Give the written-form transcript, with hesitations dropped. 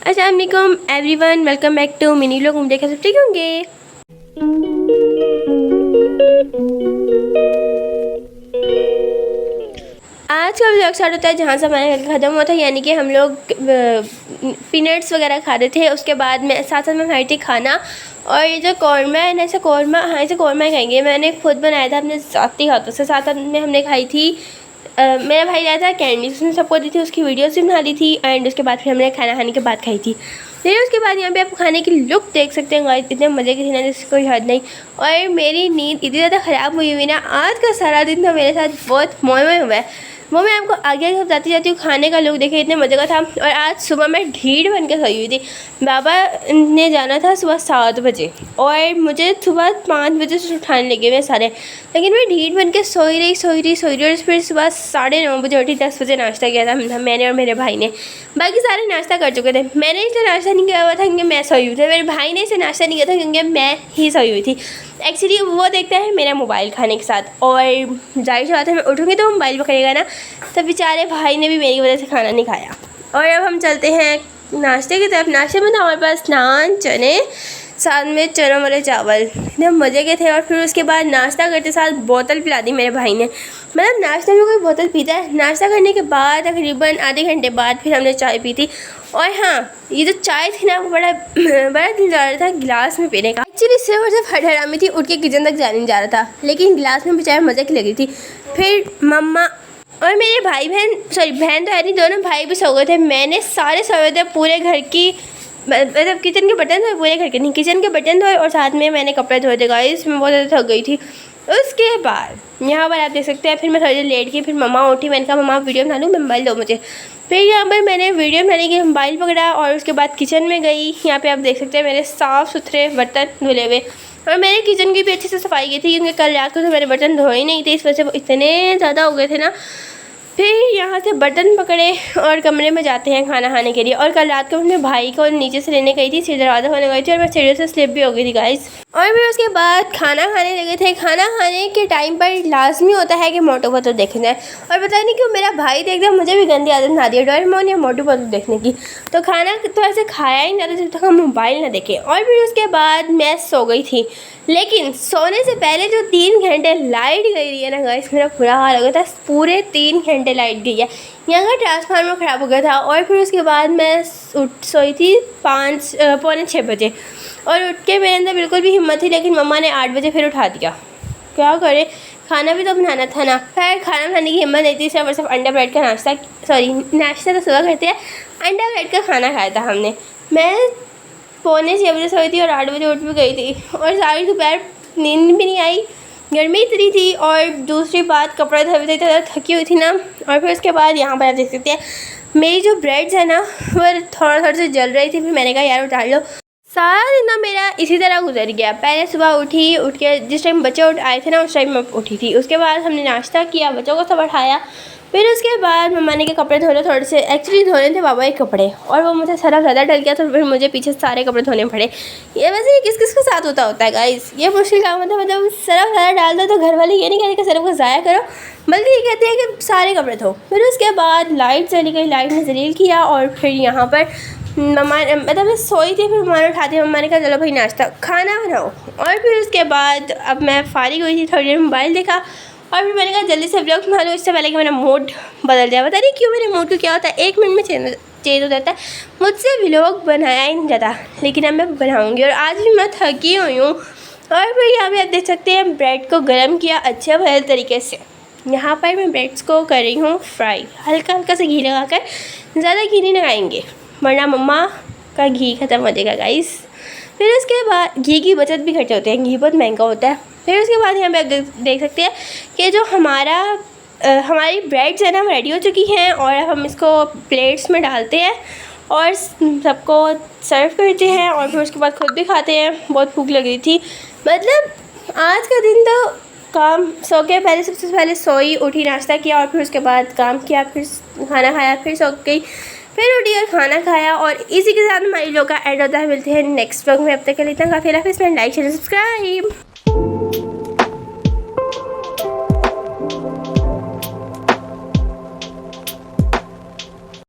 अस्सलाम वालेकुम everyone, welcome back to mini vlog. उम्मीद है सब ठीक होंगे। आज का व्लॉग स्टार्ट होता है जहाँ से हमारा घर ख़त्म हुआ था, यानी कि हम लोग पीनट्स वगैरह खा रहे थे। उसके बाद में साथ साथ में खाई थी खाना, और ये जो कौरमा है ना, इसे कौरमा, हाँ इसे कौरमा ही कहेंगे। मैंने खुद बनाया था अपने ज़ाती हाथों से। साथ साथ में हमने खाई थी मेरा भाई लाया था कैंडी, उसने सबको दी थी, उसकी वीडियोस भी बना दी थी। एंड उसके बाद फिर हमने खाना खाने के बाद खाई थी। फिर उसके बाद यहाँ पे आप खाने की लुक देख सकते हैं गाइस, इतने मज़े की थी ना जिसकी कोई हद नहीं। और मेरी नींद इतनी ज़्यादा ख़राब हुई हुई ना, आज का सारा दिन तो मेरे साथ बहुत मोए हुआ है। वो मैं आपको आगे बताती जाती हूँ। खाने का लुक देखिए इतने मज़े का था। और आज सुबह मैं ढीठ बन के सोई हुई थी। बाबा ने जाना था सुबह 7 बजे और मुझे सुबह 5 बजे से उठाने लगे हुए सारे, लेकिन मैं ढीठ बन के सोई रही और फिर सुबह 9:30 बजे उठी। 10 बजे नाश्ता किया था मैंने और मेरे भाई ने। बाकी सारे नाश्ता कर चुके थे। मैंने इसलिए नाश्ता नहीं किया हुआ था क्योंकि मैं सोई हुई थी। मेरे भाई ने इसे नाश्ता नहीं किया था क्योंकि मैं ही सोई हुई थी। एक्चुअली वो देखता है मेरा मोबाइल खाने के साथ, और जाहिर सी बात है मैं उठूँगी तो मोबाइल पकड़ेगा ना। तो बेचारे भाई ने भी मेरी वजह से खाना नहीं खाया। और अब हम चलते हैं नाश्ते की तरफ। नाश्ते में था हमारे पास नान, चने, साथ में चनों वाले चावल, इतने मज़े के थे। और फिर उसके बाद नाश्ता करते साथ बोतल पिला दी मेरे भाई ने। मतलब नाश्ते में कोई बोतल पीता है? नाश्ता करने के बाद तकरीबन आधे घंटे बाद फिर हमने चाय पी थी। और हाँ, ये जो चाय थी ना वो बड़ा दिल जा रहा था गिलास में पीने का। एक्चुअली सिर्फ हरामी थी, उठ के किचन तक जाने जा रहा था, लेकिन गिलास में भी चाय मज़े की लगी थी। फिर मम्मा और मेरे भाई बहन, सॉरी बहन तो है नहीं, दोनों भाई भी सो गए थे। मैंने सारे सो गए थे, पूरे घर की मतलब किचन के बटन धोए, पूरे घर के नहीं, किचन के बटन धोए, और साथ में मैंने कपड़े धोए थे गाइस। मैं बहुत ज़्यादा थक गई थी। उसके बाद यहाँ पर आप देख सकते हैं, फिर मैं थोड़ी देर लेट गई। फिर मम्मा उठी, मैंने कहा मम्मा वीडियो बना लूँ, मोबाइल दो मुझे। फिर यहाँ पर मैंने वीडियो बनाने के मोबाइल पकड़ा और उसके बाद किचन में गई। यहाँ पे आप देख सकते हैं मेरे साफ़ सुथरे बर्तन धुले हुए, और मैंने किचन की भी अच्छे से सफाई की थी क्योंकि कल रात को तो मेरे बर्तन धोए ही नहीं थे, इस वजह से वो इतने ज़्यादा हो गए थे ना। फिर यहाँ से बर्तन पकड़े और कमरे में जाते हैं खाना खाने के लिए। और कल रात को अपने भाई को नीचे से लेने गई थी, सीधे दरवाज़ा खोलने गई थी, और मैं सीढ़ी से स्लिप भी हो गई थी गाइस। और फिर उसके बाद खाना खाने लगे थे। खाना खाने के टाइम पर लाजमी होता है कि मोटू पतलू देखना है, और पता नहीं क्यों मेरा भाई देखता मुझे भी गंदी आदत ना दी है डोरेमोन या मोटू पतलू देखने की। तो खाना तो ऐसे खाया ही नहीं जाता जब तक हम मोबाइल ना देखें। और फिर उसके बाद मैं सो गई थी, लेकिन सोने से पहले जो 3 घंटे लाइट गई रही है ना गाइस, मेरा बुरा हाल हो गया था। पूरे 3 घंटे लाइट गई है। यहाँ का ट्रांसफार्मर ख़राब हो गया था। और फिर उसके बाद मैं सोई थी 5-पौने 6 बजे, और उठ के मेरे अंदर बिल्कुल भी हिम्मत थी, लेकिन मम्मा ने 8 बजे फिर उठा दिया। क्या करे, खाना भी तो बनाना था ना। खैर खाना बनाने की हिम्मत नहीं थी, सिर्फ अंडा ब्रेड का नाश्ता, सॉरी नाश्ता तो सुबह करते हैं, अंडा ब्रेड का खाना खाया था हमने। मैं 5:45 बजे सोई थी और 8 बजे उठ भी गई थी, और सारी दोपहर नींद भी नहीं आई, गर्मी इतनी थी। और दूसरी बात, कपड़े धोए थे, तो थकी हुई थी ना। और फिर उसके बाद यहाँ पर आप देख सकते हैं मेरी जो ब्रेड्स है ना वो थोड़ा से जल रही थी। फिर मैंने कहा यार उतार लो। सारा दिन ना मेरा इसी तरह गुजर गया। पहले सुबह उठ के जिस टाइम बच्चे आए थे ना उस टाइम मैं उठी थी। उसके बाद हमने नाश्ता किया, बच्चों को सब उठाया। फिर उसके बाद मम्मा ने के कपड़े धोने थोड़े से, एक्चुअली धोने थे बाबा के कपड़े, और वो मुझे सरफ ज़्यादा डल गया, तो फिर मुझे पीछे सारे कपड़े धोने पड़े। ये वैसे किस किस के साथ होता है गाइस, ये मुश्किल काम होता है। मतलब सरफ ज़्यादा डाल दो तो घर वाले ये नहीं कहते कि सरफ को ज़ाया करो, बल्कि ये कहते हैं कि सारे कपड़े धो। फिर उसके बाद लाइट चली गई, लाइट ने जलील किया। और फिर यहाँ पर मम्मा, मतलब मैं सोई थी, फिर मम्मा ने उठाती, मम्मा ने कहा चलो भाई नाश्ता खाना बनाओ। और फिर उसके बाद अब मैं फारिग हुई थी, थोड़ी देर मोबाइल देखा, और फिर मैंने कहा जल्दी से व्लॉग बना लो इससे पहले कि मेरा मूड बदल जाए। पता नहीं क्यों मेरे मूड को क्या होता है, 1 मिनट में चेंज हो जाता है। मुझसे व्लॉग बनाया ही नहीं जाता, लेकिन अब मैं बनाऊँगी। और आज भी मैं थकी हुई हूँ। और फिर यहाँ पे आप देख सकते हैं ब्रेड को गर्म किया अच्छे भले तरीके से। यहाँ पर मैं ब्रेड्स को कर रही हूँ फ्राई, हल्का हल्का से घी लगाकर, ज़्यादा घी नहीं लगाएंगे वरना मम्मा का घी ख़त्म हो जाएगा गाइस। फिर उसके बाद घी की बचत भी करते होते हैं, घी बहुत महंगा होता है। फिर उसके बाद यहाँ पे आप देख सकते हैं कि जो हमारी ब्रेड्स है ना वो रेडी हो चुकी हैं, और हम इसको प्लेट्स में डालते हैं और सबको सर्व करते हैं। और फिर उसके बाद खुद भी खाते हैं। बहुत भूख लग रही थी, मतलब आज का दिन तो काम, सो के पहले सबसे पहले सोई, उठी, नाश्ता किया, और फिर उसके बाद काम किया, फिर खाना खाया, फिर सो गई, फिर उठी और खाना खाया। और इसी के साथ हमारी लोग का एंड होता है। मिलते हैं नेक्स्ट व्लॉग में, अब तक के लिए इतना काफ़ी। Like share subscribe.